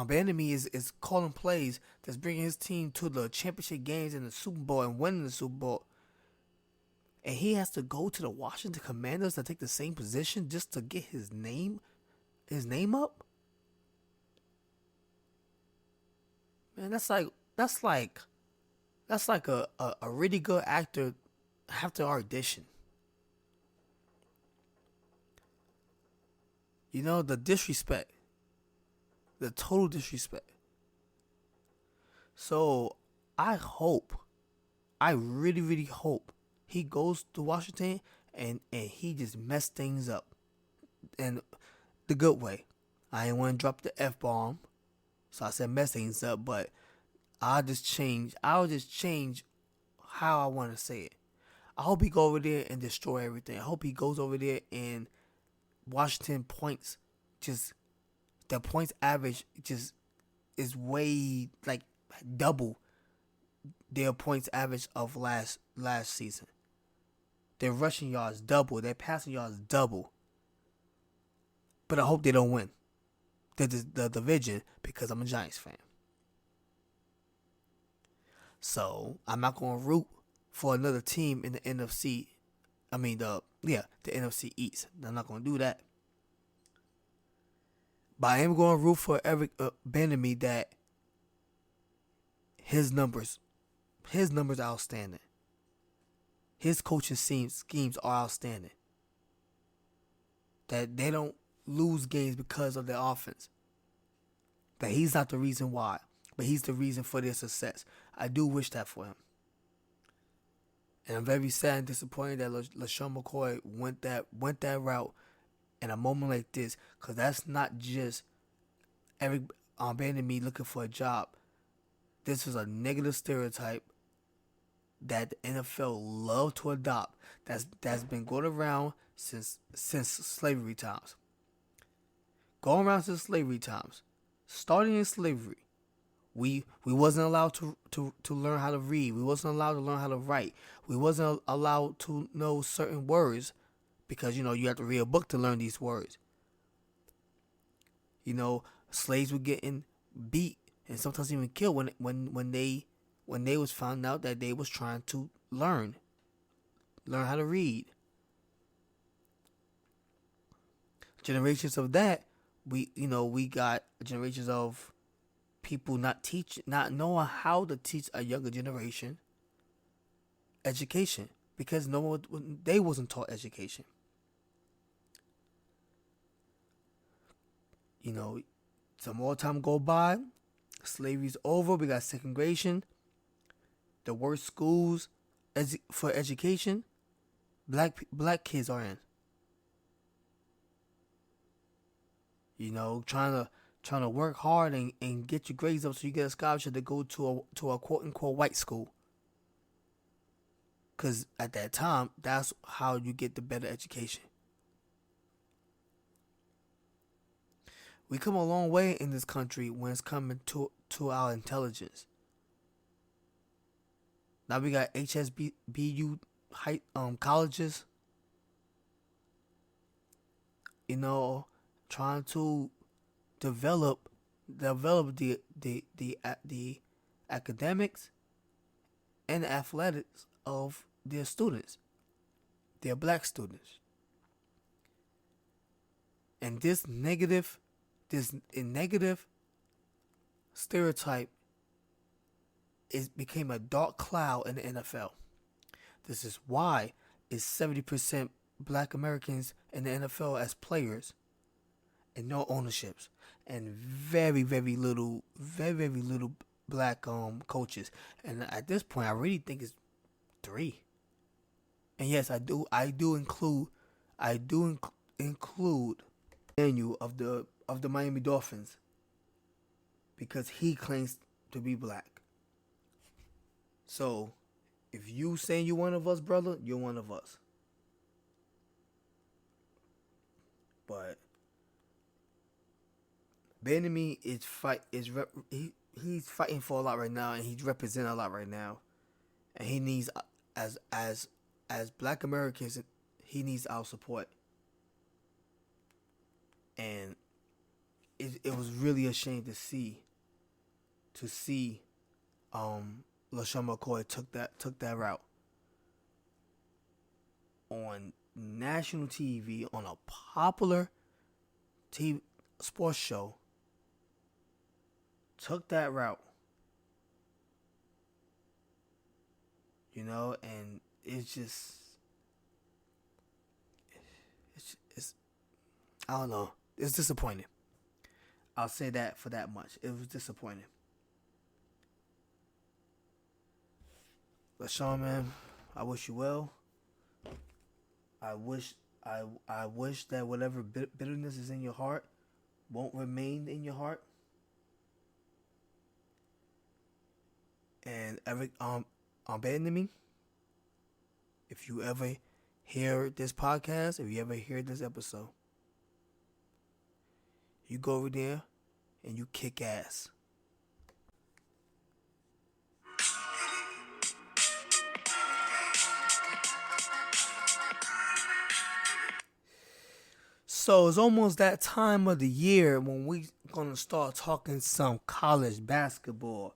Bieniemy is calling plays that's bringing his team to the championship games and the Super Bowl and winning the Super Bowl, and he has to go to the Washington Commanders to take the same position just to get his name up. Man, that's like a really good actor have to audition. You know, the disrespect, the total disrespect. So I really, really hope he goes to Washington and he just messed things up. And the good way. I ain't want to drop the F-bomb. So I said mess things up, but I'll just change how I want to say it. I hope he go over there and destroy everything. I hope he goes over there and Washington points just the points average just is way like double their points average of last season. Their rushing yards double, their passing yards double. But I hope they don't win the division because I'm a Giants fan. So I'm not gonna root for another team in the NFC. I mean the NFC East. I'm not gonna do that. But I am gonna root for Eric Bieniemy that his numbers are outstanding. His coaching schemes are outstanding. That they don't lose games because of their offense. That he's not the reason why, but he's the reason for their success. I do wish that for him. And I'm very sad and disappointed that LeSean McCoy went that route in a moment like this, because that's not just Eric Bieniemy looking for a job. This is a negative stereotype that the NFL love to adopt. That's been going around since slavery times. Going around since slavery times. Starting in slavery, we wasn't allowed to learn how to read. We wasn't allowed to learn how to write. We wasn't allowed to know certain words because you have to read a book to learn these words. Slaves were getting beat and sometimes even killed when they was found out that they was trying to learn how to read. Generations of that, we got generations of people not knowing how to teach a younger generation education because they wasn't taught education. Some more time go by, slavery's over. We got segregation. The worst schools for education, black kids are in. Trying to work hard and get your grades up so you get a scholarship to go to a quote unquote white school. Cause at that time, that's how you get the better education. We come a long way in this country when it's coming to our intelligence. Now we got HSBU colleges. Trying to develop the academics and the athletics of their students, their black students. And this negative stereotype became a dark cloud in the NFL. This is why it's 70% black Americans in the NFL as players and no ownerships and very, very little black coaches. And at this point I really think it's 3. And yes, I do include Daniel of the Miami Dolphins because he claims to be black. So, if you saying you're one of us, brother, you're one of us. But Bieniemy he's fighting for a lot right now, and he's representing a lot right now, and he needs as Black Americans, he needs our support. And it was really a shame to see LeSean McCoy took that route on national TV on a popular TV sports show. Took that route, and it's I don't know. It's disappointing. I'll say that for that much. It was disappointing. LeSean, man, I wish you well. I wish that whatever bitterness is in your heart won't remain in your heart. And Eric Bieniemy, if you ever hear this podcast, if you ever hear this episode, you go over there and you kick ass. So it's almost that time of the year when we gonna start talking some college basketball.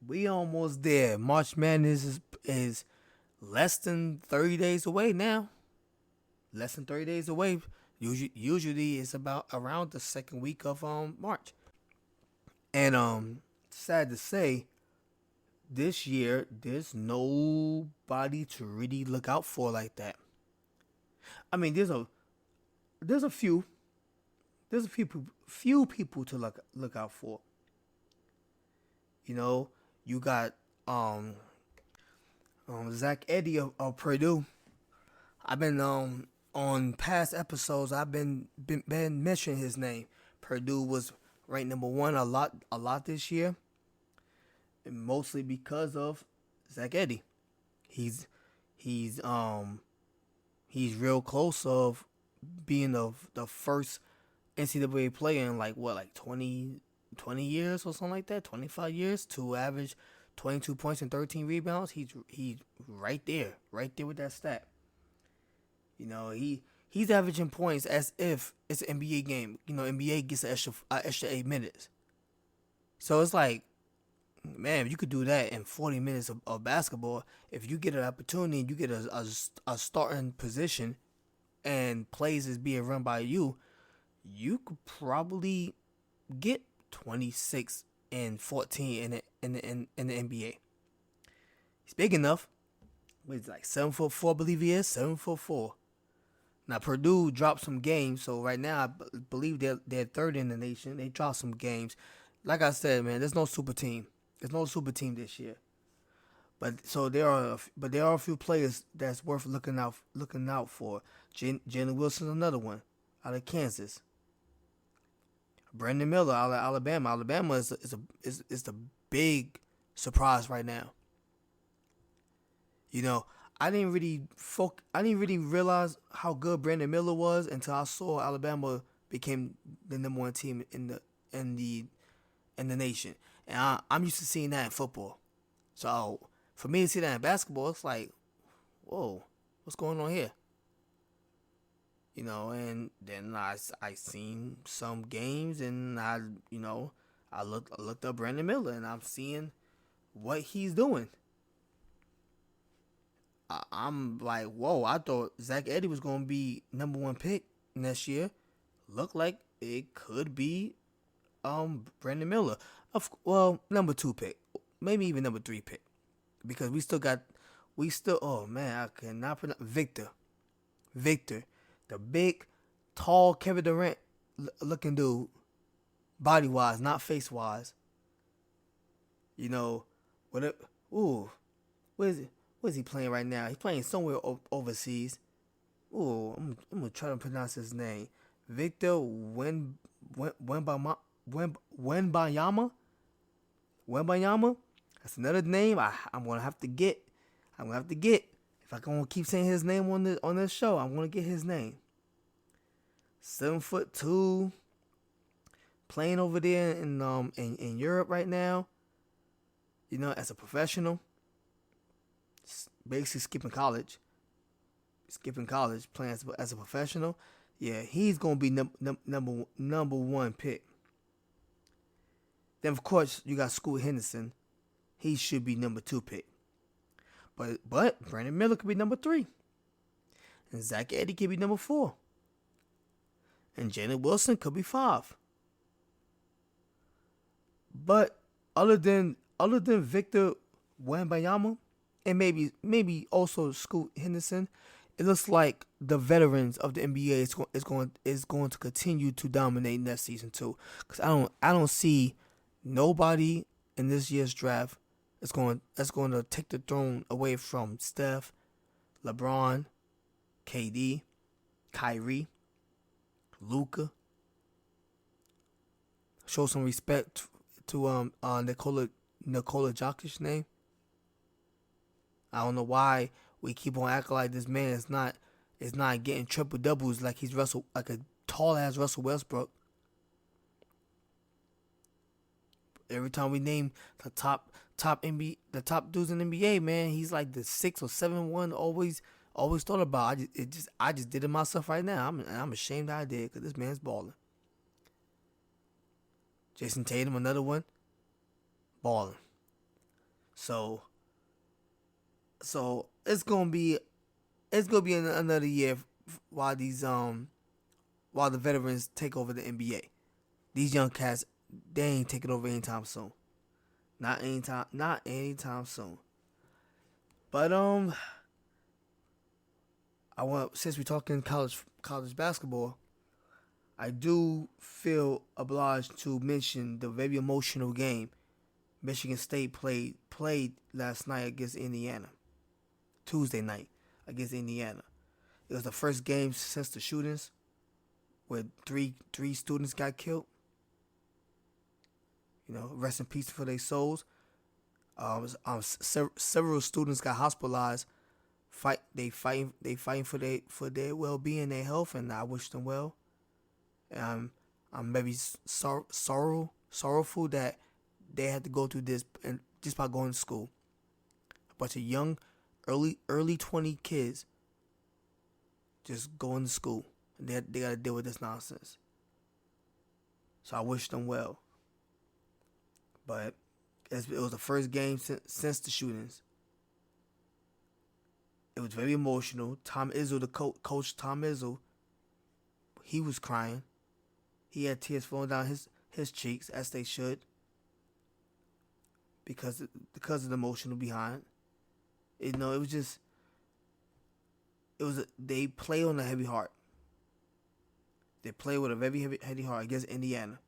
We almost there. March Madness is less than 30 days away now. Less than 30 days away. Usually it's about around the second week of March. And sad to say, this year there's nobody to really look out for like that. I mean, there's a few people to look out for. You got Zach Edey of Purdue. I've been on past episodes. I've been mentioning his name. Purdue was ranked number 1 a lot this year, and mostly because of Zach Edey. He's real close of being the first NCAA player in like 20 years or something like that, 25 years to average 22 points and 13 rebounds. He's right there with that stat. He's averaging points as if it's an NBA game. NBA gets an extra 8 minutes. So it's like, man, if you could do that in 40 minutes of basketball, if you get an opportunity and you get a starting position and plays is being run by you could probably get 26 and 14 in the NBA. He's big enough. He's like 7'4", I believe he is, 7'4". Now Purdue dropped some games, so right now I believe they're third in the nation. They dropped some games. Like I said, man, there's no super team. There's no super team this year. But there are a few players that's worth looking out for. Jalen Wilson's another one out of Kansas. Brandon Miller out of Alabama. Alabama is the big surprise right now. I didn't really realize how good Brandon Miller was until I saw Alabama became the number 1 team in the nation. And I'm used to seeing that in football. So for me to see that in basketball, it's like, whoa, what's going on here? And then I seen some games, and I looked up Brandon Miller, and I'm seeing what he's doing. I'm like, whoa, I thought Zach Edey was going to be number 1 pick next year. Looked like it could be Brandon Miller. Number 2 pick. Maybe even number 3 pick. Because oh man, I cannot pronounce Victor. The big, tall Kevin Durant looking dude. Body-wise, not face-wise. Where is he playing right now? He's playing somewhere overseas. I'm gonna try to pronounce his name. Victor Wembanyama. That's another name I'm gonna have to get. If I'm gonna keep saying his name on this show, I'm gonna get his name. 7'2", playing over there in Europe right now. As a professional. Basically skipping college, playing as a professional. Yeah, he's gonna be number 1 pick. Then of course you got Scoot Henderson. He should be number 2 pick. But Brandon Miller could be number 3. And Zach Edey could be number 4. And Jalen Wilson could be 5. But other than Victor Wembanyama and maybe also Scoot Henderson, it looks like the veterans of the NBA is going to continue to dominate next season too. Because I don't see nobody in this year's draft that's going to take the throne away from Steph, LeBron, KD, Kyrie, Luka. Show some respect to Nikola Jokic's name. I don't know why we keep on acting like this man is not getting triple doubles like he's like a tall ass Russell Westbrook. Every time we name the top dudes in the NBA, man, he's like the 6 or 7 one always thought about. I just did it myself right now. I'm ashamed that I did because this man's balling. Jason Tatum, another one, balling. So it's gonna be another year while the veterans take over the NBA. These young cats, they ain't taking over anytime soon. Not anytime soon. But since we're talking college basketball, I do feel obliged to mention the very emotional game Michigan State played last night against Indiana. Tuesday night against Indiana. It was the first game since the shootings where three students got killed. Rest in peace for their souls. Several students got hospitalized. They fighting for their well-being, their health, and I wish them well. I'm maybe sorrowful that they had to go through this and just by going to school. A bunch of young, early 20 kids just going to school. They got to deal with this nonsense. So I wish them well. But it was the first game since the shootings. It was very emotional. Tom Izzo, the coach Tom Izzo, he was crying. He had tears flowing down his cheeks, as they should, because of the emotional behind. They play on a heavy heart. They play with a very heavy heart against Indiana.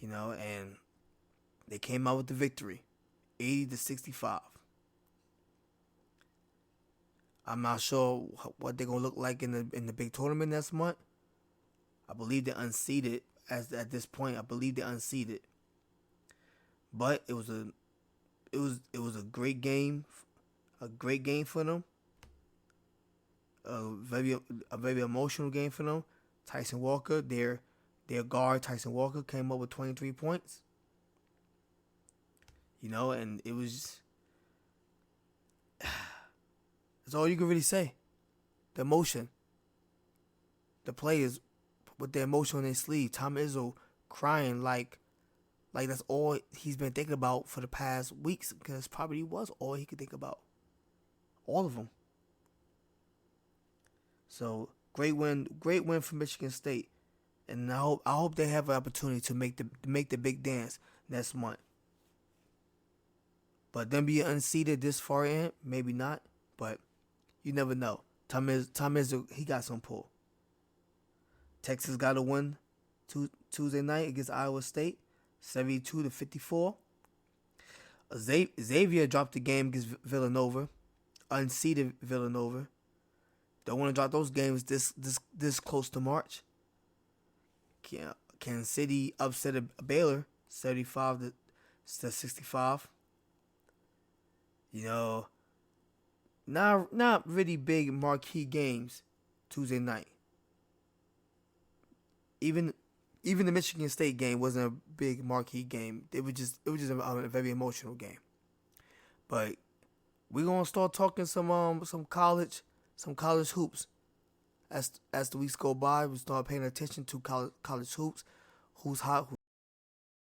And they came out with the victory, 80-65. I'm not sure what they're gonna look like in the big tournament next month. I believe they're unseeded at this point. I believe they're unseeded. But it was a great game, for them. A very emotional game for them. Tyson Walker, their guard Tyson Walker, came up with 23 points. And it was. That's all you can really say. The emotion. The players with their emotion on their sleeve. Tom Izzo crying like that's all he's been thinking about for the past weeks, because probably was all he could think about. All of them. So great win for Michigan State, and I hope they have an opportunity to make the big dance next month. But them being unseeded this far in, maybe not, but you never know. Tom Izzo, he got some pull. Texas got a win Tuesday night against Iowa State, 72-54. Xavier dropped the game against Villanova, unseeded Villanova. Don't want to drop those games this close to March. Kansas City upset Baylor, 75-65. Not really big marquee games Tuesday night. Even the Michigan State game wasn't a big marquee game. It was just a very emotional game. But we're gonna start talking some college hoops as the weeks go by. We start paying attention to college hoops. who's hot,